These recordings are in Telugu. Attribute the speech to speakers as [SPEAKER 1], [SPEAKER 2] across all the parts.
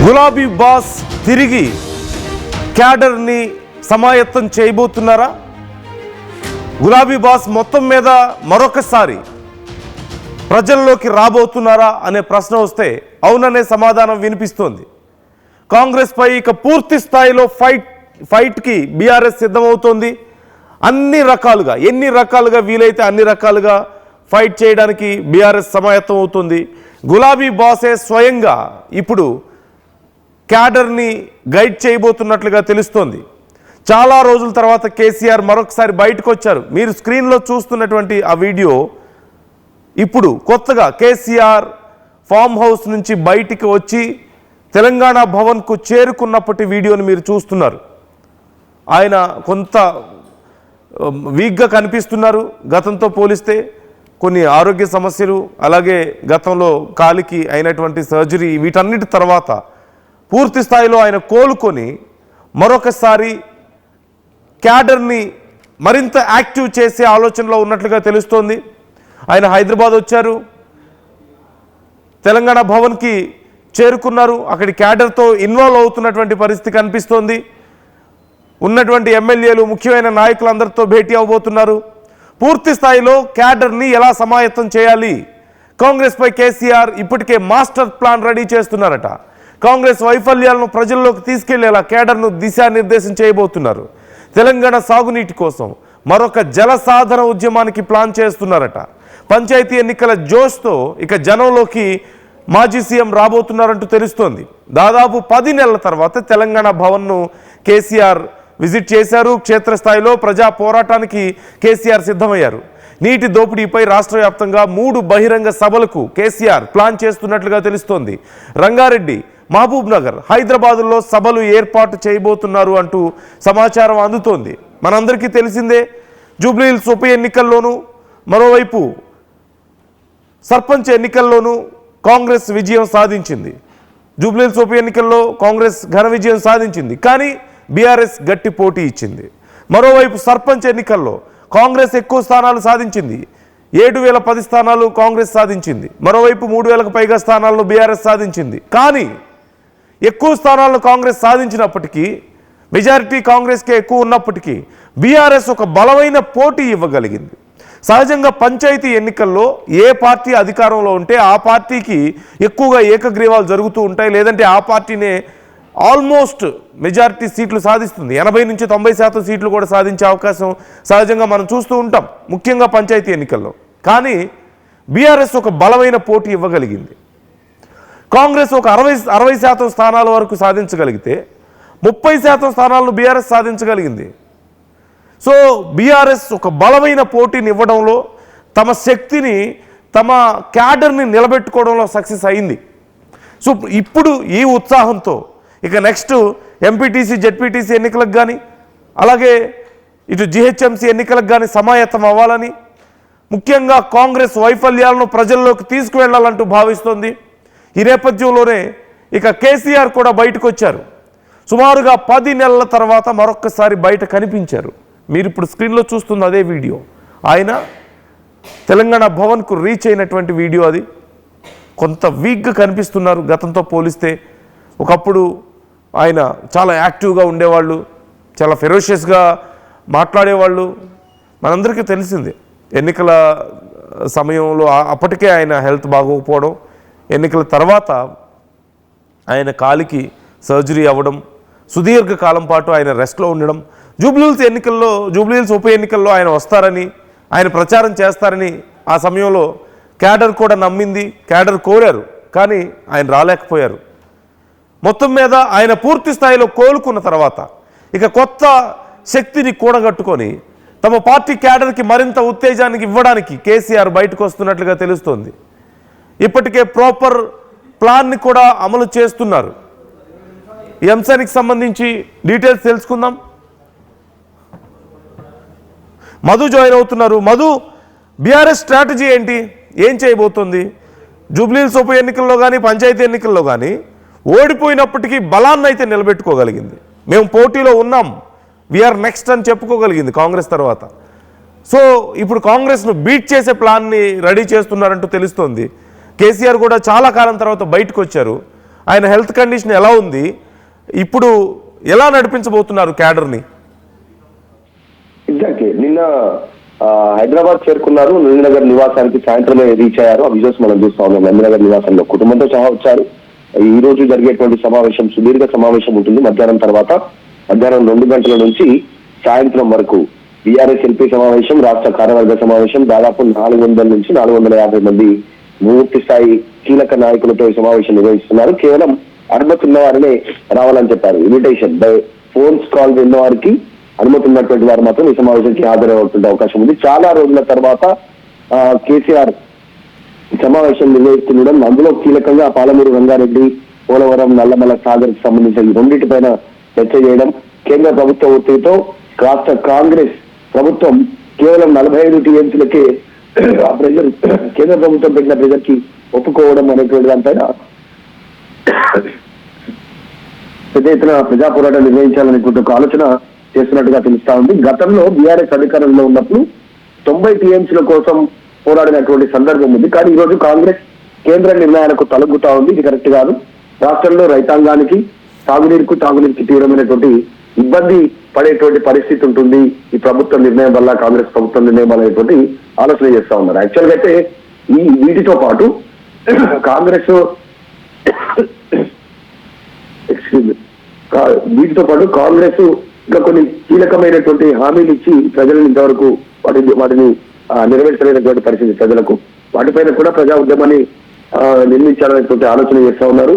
[SPEAKER 1] గులాబీ బాస్ తిరిగి క్యాడర్ని సమాయత్తం చేయబోతున్నారా? గులాబీ బాస్ మొత్తం మీద మరొకసారి ప్రజల్లోకి రాబోతున్నారా అనే ప్రశ్న వస్తే అవుననే సమాధానం వినిపిస్తోంది. కాంగ్రెస్ పై ఇక పూర్తి స్థాయిలో ఫైట్కి బీఆర్ఎస్ సిద్ధమవుతోంది. అన్ని రకాలుగా ఎన్ని రకాలుగా వీలైతే అన్ని రకాలుగా ఫైట్ చేయడానికి బీఆర్ఎస్ సమాయత్తం అవుతుంది. గులాబీ బాసే స్వయంగా ఇప్పుడు క్యాడర్ని గైడ్ చేయబోతున్నట్లుగా తెలుస్తోంది. చాలా రోజుల తర్వాత కేసీఆర్ మరొకసారి బయటకు వచ్చారు. మీరు స్క్రీన్లో చూస్తున్నటువంటి ఆ వీడియో ఇప్పుడు కొత్తగా కేసీఆర్ ఫామ్ హౌస్ నుంచి బయటికి వచ్చి తెలంగాణ భవన్కు చేరుకున్నప్పటి వీడియోని మీరు చూస్తున్నారు. ఆయన కొంత వీక్గా కనిపిస్తున్నారు గతంతో పోలిస్తే. కొన్ని ఆరోగ్య సమస్యలు, అలాగే గతంలో కాలికి అయినటువంటి సర్జరీ, వీటన్నిటి తర్వాత పూర్తి స్థాయిలో ఆయన కోలుకొని మరొకసారి క్యాడర్ని మరింత యాక్టివ్ చేసే ఆలోచనలో ఉన్నట్లుగా తెలుస్తోంది. ఆయన హైదరాబాద్ వచ్చారు, తెలంగాణ భవన్కి చేరుకున్నారు. అక్కడి క్యాడర్తో ఇన్వాల్వ్ అవుతున్నటువంటి పరిస్థితి కనిపిస్తోంది. ఉన్నటువంటి ఎమ్మెల్యేలు, ముఖ్యమైన నాయకులందరితో భేటీ అవబోతున్నారు. పూర్తి స్థాయిలో క్యాడర్ని ఎలా సమాయత్తం చేయాలి, కాంగ్రెస్పై కేసీఆర్ ఇప్పటికే మాస్టర్ ప్లాన్ రెడీ చేస్తున్నారట. కాంగ్రెస్ వైఫల్యాలను ప్రజల్లోకి తీసుకెళ్లేలా క్యాడర్ను దిశానిర్దేశం చేయబోతున్నారు. తెలంగాణ సాగునీటి కోసం మరొక జల సాధన ఉద్యమానికి ప్లాన్ చేస్తున్నారట. పంచాయతీ ఎన్నికల జోష్తో ఇక జనంలోకి మాజీ సీఎం రాబోతున్నారంటూ తెలుస్తోంది. దాదాపు 10 నెలల తర్వాత తెలంగాణ భవన్ను కేసీఆర్ విజిట్ చేశారు. క్షేత్రస్థాయిలో ప్రజా పోరాటానికి కేసీఆర్ సిద్ధమయ్యారు. నీటి దోపిడీపై రాష్ట్ర వ్యాప్తంగా 3 బహిరంగ సభలకు కేసీఆర్ ప్లాన్ చేస్తున్నట్లుగా తెలుస్తోంది. రంగారెడ్డి, మహబూబ్ నగర్, హైదరాబాదుల్లో సభలు ఏర్పాటు చేయబోతున్నారు అంటూ సమాచారం అందుతోంది. మనందరికీ తెలిసిందే, జూబ్లీహిల్స్ ఉప ఎన్నికల్లోనూ మరోవైపు సర్పంచ్ ఎన్నికల్లోనూ కాంగ్రెస్ విజయం సాధించింది. జూబ్లీహిల్స్ ఉప ఎన్నికల్లో కాంగ్రెస్ ఘన విజయం సాధించింది, కానీ బీఆర్ఎస్ గట్టి పోటీ ఇచ్చింది. మరోవైపు సర్పంచ్ ఎన్నికల్లో కాంగ్రెస్ ఎక్కువ స్థానాలు సాధించింది. 7,010 స్థానాలు కాంగ్రెస్ సాధించింది. మరోవైపు 3,000కు పైగా స్థానాలను బీఆర్ఎస్ సాధించింది. కానీ ఎక్కువ స్థానాలను కాంగ్రెస్ సాధించినప్పటికీ, మెజారిటీ కాంగ్రెస్కే ఎక్కువ ఉన్నప్పటికీ బీఆర్ఎస్ ఒక బలమైన పోటీ ఇవ్వగలిగింది. సహజంగా పంచాయతీ ఎన్నికల్లో ఏ పార్టీ అధికారంలో ఉంటే ఆ పార్టీకి ఎక్కువగా ఏకగ్రీవాలు జరుగుతూ ఉంటాయి. లేదంటే ఆ పార్టీనే ఆల్మోస్ట్ మెజారిటీ సీట్లు సాధిస్తుంది. 80 నుంచి 90% సీట్లు కూడా సాధించే అవకాశం సహజంగా మనం చూస్తూ ఉంటాం, ముఖ్యంగా పంచాయతీ ఎన్నికల్లో. కానీ బీఆర్ఎస్ ఒక బలమైన పోటీ ఇవ్వగలిగింది. కాంగ్రెస్ ఒక 60% స్థానాల వరకు సాధించగలిగితే 30% స్థానాలను బీఆర్ఎస్ సాధించగలిగింది. సో బీఆర్ఎస్ ఒక బలమైన పోటీని ఇవ్వడంలో, తమ శక్తిని, తమ క్యాడర్ని నిలబెట్టుకోవడంలో సక్సెస్ అయింది. సో ఇప్పుడు ఈ ఉత్సాహంతో ఇక నెక్స్ట్ ఎంపీటీసీ, జెడ్పీటీసీ ఎన్నికలకు కానీ, అలాగే ఇటు జిహెచ్ఎంసీ ఎన్నికలకు కానీ సమాయత్తం అవ్వాలని, ముఖ్యంగా కాంగ్రెస్ వైఫల్యాలను ప్రజల్లోకి తీసుకువెళ్లాలంటూ భావిస్తోంది. ఈ నేపథ్యంలోనే ఇక కేసీఆర్ కూడా బయటకు వచ్చారు. సుమారుగా 10 నెలల తర్వాత మరొక్కసారి బయట కనిపించారు. మీరు ఇప్పుడు స్క్రీన్లో చూస్తున్న అదే వీడియో. ఆయన తెలంగాణ భవన్కు రీచ్ అయినటువంటి వీడియో అది. కొంత వీక్గా కనిపిస్తున్నారు గతంతో పోలిస్తే. ఒకప్పుడు ఆయన చాలా యాక్టివ్గా ఉండేవాళ్ళు, చాలా ఫెరోషియస్గా మాట్లాడేవాళ్ళు. మనందరికీ తెలిసిందే, ఎన్నికల సమయంలో అప్పటికే ఆయన హెల్త్ బాగోకపోవడం, ఎన్నికల తర్వాత ఆయన కాలికి సర్జరీ అవ్వడం, సుదీర్ఘ కాలం పాటు ఆయన రెస్ట్లో ఉండడం, జూబ్లీహిల్స్ ఉప ఎన్నికల్లో ఆయన వస్తారని, ఆయన ప్రచారం చేస్తారని ఆ సమయంలో క్యాడర్ కూడా నమ్మింది, క్యాడర్ కోరారు. కానీ ఆయన రాలేకపోయారు. మొత్తం మీద ఆయన పూర్తి స్థాయిలో కోలుకున్న తర్వాత ఇక కొత్త శక్తిని కూడగట్టుకొని తమ పార్టీ క్యాడర్కి మరింత ఉత్తేజానికి ఇవ్వడానికి కేసీఆర్ బయటకు వస్తున్నట్లుగా తెలుస్తోంది. ఇప్పటికే ప్రాపర్ ప్లాన్ని కూడా అమలు చేస్తున్నారు. ఈ అంశానికి సంబంధించి డీటెయిల్స్ తెలుసుకుందాం. మధు జాయిన్ అవుతున్నారు. మధు, బీఆర్ఎస్ స్ట్రాటజీ ఏంటి, ఏం చేయబోతోంది? జూబ్లీహిల్స్ ఉప ఎన్నికల్లో కానీ, పంచాయతీ ఎన్నికల్లో కానీ ఓడిపోయినప్పటికీ బలాన్ని అయితే నిలబెట్టుకోగలిగింది. మేము పోటీలో ఉన్నాం, వీఆర్ నెక్స్ట్ అని చెప్పుకోగలిగింది కాంగ్రెస్ తర్వాత. సో ఇప్పుడు కాంగ్రెస్ను బీట్ చేసే ప్లాన్ని రెడీ చేస్తున్నారంటూ తెలుస్తోంది. కేసీఆర్ కూడా చాలా కాలం తర్వాత బయటకు వచ్చారు. ఆయన హెల్త్ కండిషన్ ఎలా ఉంది, ఇప్పుడు ఎలా నడిపించబోతున్నారు క్యాడర్ని?
[SPEAKER 2] ఎగ్జాక్ట్లీ నిన్న హైదరాబాద్ చేరుకున్నారు. నందినగర్ నివాసానికి సాయంత్రమే రీచ్ అయ్యారు. ఆ విజువల్స్ మనం చూస్తా ఉన్నాం. నందినగర్ నివాసంలో కుటుంబంతో సహా వచ్చారు. ఈ రోజు జరిగేటువంటి సమావేశం సుదీర్ఘ సమావేశం ఉంటుంది. మధ్యాహ్నం తర్వాత మధ్యాహ్నం 2 గంటల నుంచి సాయంత్రం వరకు బీఆర్ఎస్ ఎల్పీ సమావేశం, రాష్ట్ర కార్యవర్గ సమావేశం, దాదాపు 400 నుంచి 450 మంది పూర్తి స్థాయి కీలక నాయకులతో ఈ సమావేశం నిర్వహిస్తున్నారు. కేవలం అనుమతి ఉన్న వారినే రావాలని చెప్పారు. ఇన్విటేషన్ బై ఫోన్స్ కాల్ విన్న వారికి, అనుమతి ఉన్నటువంటి వారు మాత్రం ఈ సమావేశానికి హాజరవుతుండే అవకాశం ఉంది. చాలా రోజుల తర్వాత కేసీఆర్ సమావేశం నిర్వహిస్తుండడం, అందులో కీలకంగా పాలమూరు రంగారెడ్డి, పోలవరం, నల్లమల సాగర్ కి సంబంధించిన ఈ రెండింటిపైన చర్చ చేయడం, కేంద్ర ప్రభుత్వ ఒత్తిడితో రాష్ట్ర కాంగ్రెస్ ప్రభుత్వం కేవలం 45 టీఎంసీలకే ఆ ప్రెజర్, కేంద్ర ప్రభుత్వం పెట్టిన ప్రెజర్ కి ఒప్పుకోవడం అనేటువంటి దానిపైన పెద్ద ఎత్తున ప్రజా పోరాటం నిర్వహించాలనేటువంటి ఒక ఆలోచన చేస్తున్నట్టుగా తెలుస్తా ఉంది. గతంలో బీఆర్ఎస్ అధికారంలో ఉన్నప్పుడు 90 టీఎంసీల కోసం పోరాడినటువంటి సందర్భం ఉంది. కానీ ఈ రోజు కాంగ్రెస్ కేంద్ర నిర్ణయాలకు తలగ్గుతా ఉంది. ఇది కరెక్ట్ కాదు. రాష్ట్రంలో రైతాంగానికి తాగునీరుకి తీవ్రమైనటువంటి ఇబ్బంది పడేటువంటి పరిస్థితి ఉంటుంది ఈ ప్రభుత్వ నిర్ణయం వల్ల, కాంగ్రెస్ ప్రభుత్వ నిర్ణయం అనేటువంటి ఆలోచన చేస్తా ఉన్నారు. యాక్చువల్గా అయితే వీటితో పాటు కాంగ్రెస్ ఇంకా కొన్ని కీలకమైనటువంటి హామీలు ఇచ్చి ప్రజలను ఇంతవరకు వాటిని నెరవేర్చలేనటువంటి పరిస్థితి ప్రజలకు. వాటిపైన కూడా ప్రజా ఉద్యమాన్ని నిర్మించాలనేటువంటి ఆలోచన చేస్తా ఉన్నారు.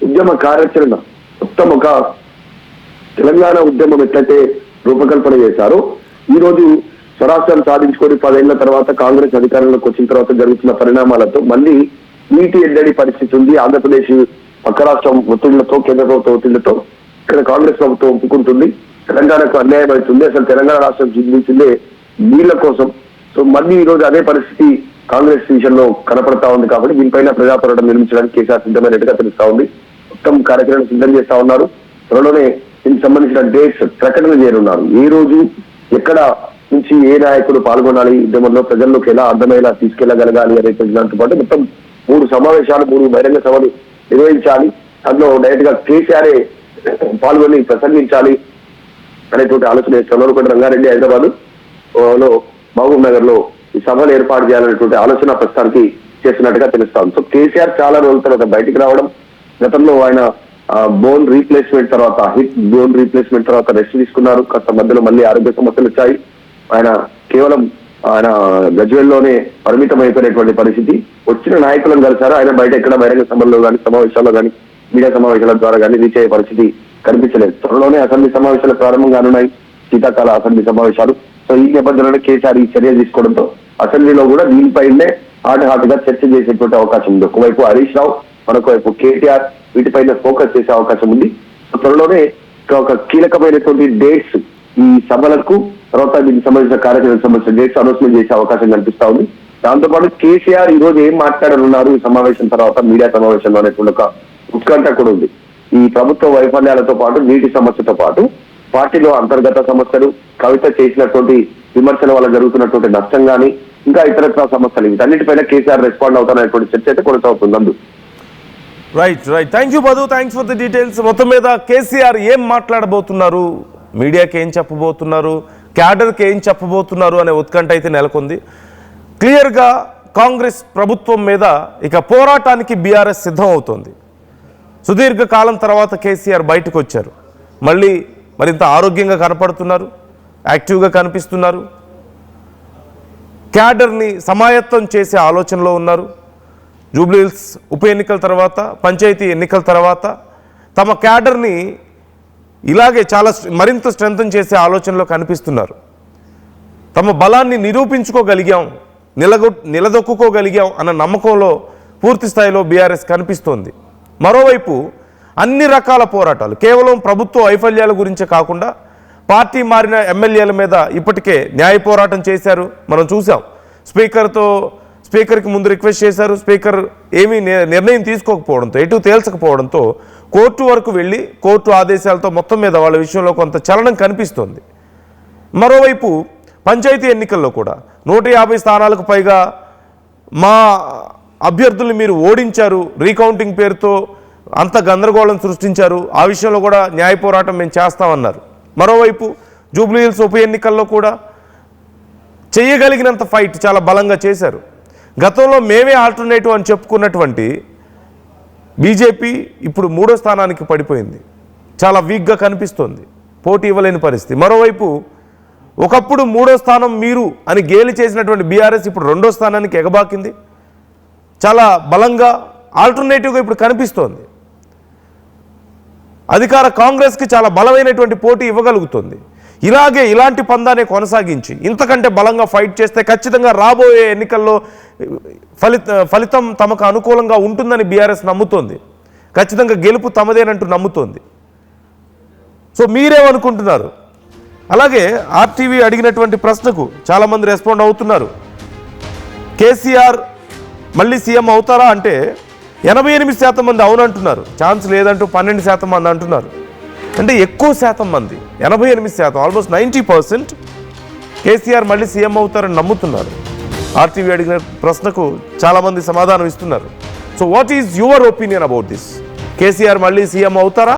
[SPEAKER 2] ఉద్యమ కార్యాచరణ మొత్తం ఒక తెలంగాణ ఉద్యమం ఎట్లయితే రూపకల్పన చేశారో, ఈ రోజు స్వరాష్ట్రం సాధించుకొని 10 ఏళ్ల తర్వాత కాంగ్రెస్ అధికారంలోకి వచ్చిన తర్వాత జరుగుతున్న పరిణామాలతో మళ్ళీ నీటి ఎద్దడి పరిస్థితి ఉంది. ఆంధ్రప్రదేశ్ పక్క రాష్ట్రం ఒత్తిళ్లతో, కేంద్ర ప్రభుత్వ ఒత్తిళ్లతో ఇక్కడ కాంగ్రెస్ ప్రభుత్వం ఒప్పుకుంటుంది. తెలంగాణకు అన్యాయం అవుతుంది. అసలు తెలంగాణ రాష్ట్రం జీవించిందే నీళ్ల కోసం. సో మళ్ళీ ఈ రోజు అదే పరిస్థితి కాంగ్రెస్ విషయంలో కనపడతా ఉంది. కాబట్టి దీనిపైన ప్రజా పోరాటం నిర్మించడానికి కేసీఆర్ సిద్ధమైనట్టుగా తెలుస్తా ఉంది. మొత్తం కార్యక్రమం సిద్ధం చేస్తా ఉన్నారు. త్వరలోనే దీనికి సంబంధించిన డేట్స్ ప్రకటన చేయనున్నారు. ఏ రోజు ఎక్కడ నుంచి ఏ నాయకుడు పాల్గొనాలి, ఉద్యమంలో ప్రజల్లోకి ఎలా అర్థమయ్యేలా తీసుకెళ్లగలగాలి అనేటువంటి దాంతో పాటు మొత్తం 3 సమావేశాలు, 3 బహిరంగ సభలు నిర్వహించాలి. అందులో డైరెక్ట్ గా కేసీఆర్ పాల్గొని ప్రసంగించాలి అనేటువంటి ఆలోచన చేస్తున్నారు. ఒకటి రంగారెడ్డి, హైదరాబాద్ లో మహబూబ్ నగర్ లో ఈ సభలు ఏర్పాటు చేయాలనేటువంటి ఆలోచన ప్రస్తుతానికి చేస్తున్నట్టుగా తెలుస్తాం. సో కేసీఆర్ చాలా రోజుల తర్వాత బయటికి రావడం, గతంలో ఆయన బోన్ రీప్లేస్మెంట్ తర్వాత రెస్ట్ తీసుకున్నారు. కాస్త మధ్యలో మళ్ళీ ఆరోగ్య సమస్యలు వచ్చాయి. ఆయన కేవలం గజ్వేల్లోనే పరిమితం అయిపోయినటువంటి పరిస్థితి. వచ్చిన నాయకులను కలిసారు. ఆయన బయట ఎక్కడ బహిరంగ సభల్లో కానీ, సమావేశాల్లో కానీ, మీడియా సమావేశాల ద్వారా కానీ రీచ్ అయ్యే పరిస్థితి కనిపించలేదు. త్వరలోనే అసెంబ్లీ సమావేశాలు ప్రారంభం కానున్నాయి, శీతాకాల అసెంబ్లీ సమావేశాలు. సో ఈ నేపథ్యంలోనే కేసీఆర్ ఈ చర్య తీసుకోవడంతో అసెంబ్లీలో కూడా దీనిపైనే హాట్ గా చర్చ చేసేటువంటి అవకాశం ఉంది. ఒకవైపు హరీష్ రావు, మరొకవైపు కేటీఆర్ వీటిపైన ఫోకస్ చేసే అవకాశం ఉంది. త్వరలోనే ఒక కీలకమైనటువంటి డేట్స్ ఈ సభలకు, తర్వాత దీనికి సంబంధించిన కార్యక్రమానికి సంబంధించిన డేట్స్ అనౌన్స్మెంట్ చేసే అవకాశం కనిపిస్తా ఉంది. దాంతోపాటు కేసీఆర్ ఈ రోజు ఏం మాట్లాడనున్నారు ఈ సమావేశం తర్వాత, మీడియా సమావేశంలో అనేటువంటి ఒక ఉత్కంఠ కూడా ఉంది. ఈ ప్రభుత్వ వైఫల్యాలతో పాటు, నీటి సమస్యతో పాటు పార్టీలో అంతర్గత సమస్యలు, కవిత చేసినటువంటి విమర్శల వల్ల జరుగుతున్నటువంటి నష్టం కానీ, ఇంకా ఇతరత్ర సమస్యలు, వీటన్నిటిపైన కేసీఆర్ రెస్పాండ్ అవుతారనేటువంటి చర్చ అయితే కొనసాగుతుంది. అందు
[SPEAKER 1] right. Thank you Madhu, thanks for the details. మొత్తం మీద కేసీఆర్ ఏం మాట్లాడబోతున్నారు, మీడియాకి ఏం చెప్పబోతున్నారు, క్యాడర్కి ఏం చెప్పబోతున్నారు అనే ఉత్కంఠ అయితే నెలకొంది. క్లియర్గా కాంగ్రెస్ ప్రభుత్వం మీద ఇక పోరాటానికి బీఆర్ఎస్ సిద్ధం అవుతోంది. సుదీర్ఘ కాలం తర్వాత కేసీఆర్ బయటకు వచ్చారు. మళ్ళీ మరింత ఆరోగ్యంగా కనపడుతున్నారు, యాక్టివ్గా కనిపిస్తున్నారు. క్యాడర్ని సమాయత్తం చేసే ఆలోచనలో ఉన్నారు. జూబ్లీహిల్స్ ఉప ఎన్నికల తర్వాత, పంచాయతీ ఎన్నికల తర్వాత తమ క్యాడర్ని ఇలాగే చాలా మరింత స్ట్రెంథన్ చేసే ఆలోచనలో కనిపిస్తున్నారు. తమ బలాన్ని నిరూపించుకోగలిగాం, నిలదొక్కుకోగలిగాం అన్న నమ్మకంలో పూర్తి స్థాయిలో బీఆర్ఎస్ కనిపిస్తోంది. మరోవైపు అన్ని రకాల పోరాటాలు, కేవలం ప్రభుత్వ వైఫల్యాల గురించే కాకుండా పార్టీ మారిన ఎమ్మెల్యేల మీద ఇప్పటికే న్యాయ పోరాటం చేశారు. మనం చూసాం. స్పీకర్కి ముందు రిక్వెస్ట్ చేశారు. స్పీకర్ ఏమీ నిర్ణయం తీసుకోకపోవడంతో, ఎటు తేల్చకపోవడంతో కోర్టు వరకు వెళ్ళి కోర్టు ఆదేశాలతో మొత్తం మీద వాళ్ళ విషయంలో కొంత చలనం కనిపిస్తోంది. మరోవైపు పంచాయతీ ఎన్నికల్లో కూడా 150 స్థానాలకు పైగా మా అభ్యర్థుల్ని మీరు ఓడించారు, రీకౌంటింగ్ పేరుతో అంత గందరగోళం సృష్టించారు. ఆ విషయంలో కూడా న్యాయ పోరాటం మేము చేస్తామన్నారు. మరోవైపు జూబ్లీహిల్స్ ఉప ఎన్నికల్లో కూడా చేయగలిగినంత ఫైట్ చాలా బలంగా చేశారు. గతంలో మేమే ఆల్టర్నేటివ్ అని చెప్పుకున్నటువంటి బీజేపీ ఇప్పుడు 3వ స్థానానికి పడిపోయింది. చాలా వీక్గా కనిపిస్తోంది, పోటీ ఇవ్వలేని పరిస్థితి. మరోవైపు ఒకప్పుడు 3వ స్థానం మీరు అని గేలి చేసినటువంటి బీఆర్ఎస్ ఇప్పుడు 2వ స్థానానికి ఎగబాకింది. చాలా బలంగా ఆల్టర్నేటివ్గా ఇప్పుడు కనిపిస్తోంది. అధికార కాంగ్రెస్కి చాలా బలమైనటువంటి పోటీ ఇవ్వగలుగుతుంది. ఇలాంటి పందాన్ని కొనసాగించి ఇంతకంటే బలంగా ఫైట్ చేస్తే ఖచ్చితంగా రాబోయే ఎన్నికల్లో ఫలితం తమకు అనుకూలంగా ఉంటుందని బీఆర్ఎస్ నమ్ముతోంది. ఖచ్చితంగా గెలుపు తమదేనంటూ నమ్ముతోంది. సో మీరేమనుకుంటున్నారు? అలాగే ఆర్టీవీ అడిగినటువంటి ప్రశ్నకు చాలామంది రెస్పాండ్ అవుతున్నారు. కేసీఆర్ మళ్ళీ సీఎం అవుతారా అంటే 88% మంది అవునంటున్నారు, ఛాన్స్ లేదంటూ 12% మంది అంటున్నారు. అంటే ఎక్కువ శాతం మంది 88%, ఆల్మోస్ట్ 90% కేసీఆర్ మళ్ళీ సీఎం అవుతారని నమ్ముతున్నారు. ఆర్టీవీ అడిగిన ప్రశ్నకు చాలామంది సమాధానం ఇస్తున్నారు. So what is your opinion about this? KCR మళ్ళీ సీఎం అవుతారా?